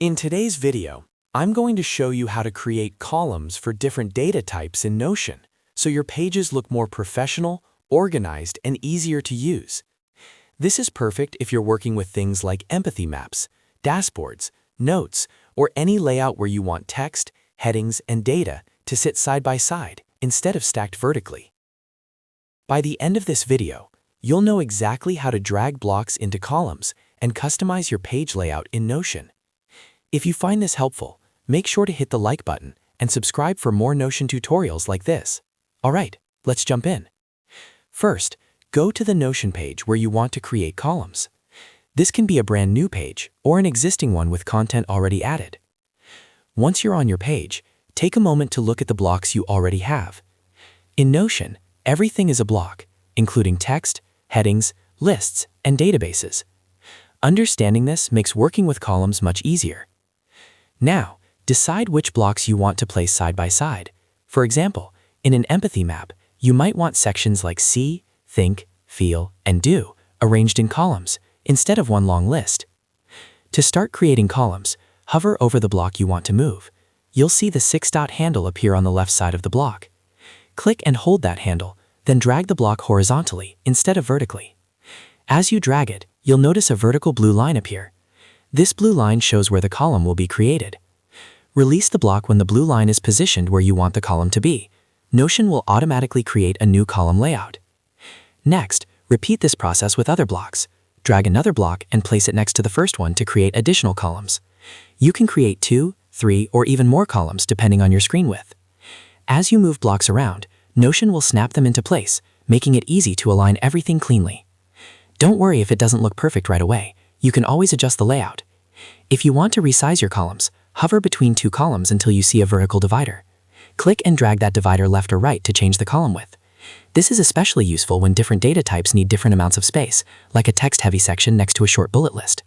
In today's video, I'm going to show you how to create columns for different data types in Notion, so your pages look more professional, organized, and easier to use. This is perfect if you're working with things like empathy maps, dashboards, notes, or any layout where you want text, headings, and data to sit side by side instead of stacked vertically. By the end of this video, you'll know exactly how to drag blocks into columns and customize your page layout in Notion. If you find this helpful, make sure to hit the like button and subscribe for more Notion tutorials like this. Alright, let's jump in. First, go to the Notion page where you want to create columns. This can be a brand new page or an existing one with content already added. Once you're on your page, take a moment to look at the blocks you already have. In Notion, everything is a block, including text, headings, lists, and databases. Understanding this makes working with columns much easier. Now, decide which blocks you want to place side by side. For example, in an empathy map, you might want sections like see, think, feel, and do arranged in columns instead of one long list. To start creating columns, hover over the block you want to move. You'll see the 6-dot handle appear on the left side of the block. Click and hold that handle, then drag the block horizontally instead of vertically. As you drag it, you'll notice a vertical blue line appear. This blue line shows where the column will be created. Release the block when the blue line is positioned where you want the column to be. Notion will automatically create a new column layout. Next, repeat this process with other blocks. Drag another block and place it next to the first one to create additional columns. You can create 2, 3, or even more columns depending on your screen width. As you move blocks around, Notion will snap them into place, making it easy to align everything cleanly. Don't worry if it doesn't look perfect right away. You can always adjust the layout. If you want to resize your columns, hover between two columns until you see a vertical divider. Click and drag that divider left or right to change the column width. This is especially useful when different data types need different amounts of space, like a text-heavy section next to a short bullet list.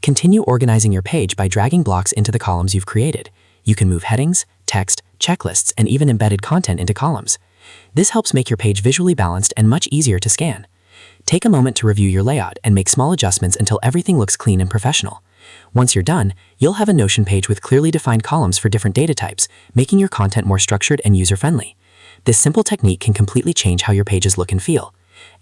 Continue organizing your page by dragging blocks into the columns you've created. You can move headings, text, checklists, and even embedded content into columns. This helps make your page visually balanced and much easier to scan. Take a moment to review your layout and make small adjustments until everything looks clean and professional. Once you're done, you'll have a Notion page with clearly defined columns for different data types, making your content more structured and user-friendly. This simple technique can completely change how your pages look and feel.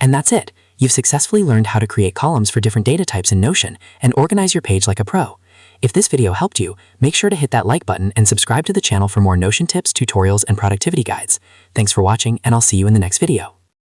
And that's it. You've successfully learned how to create columns for different data types in Notion and organize your page like a pro. If this video helped you, make sure to hit that like button and subscribe to the channel for more Notion tips, tutorials, and productivity guides. Thanks for watching, and I'll see you in the next video.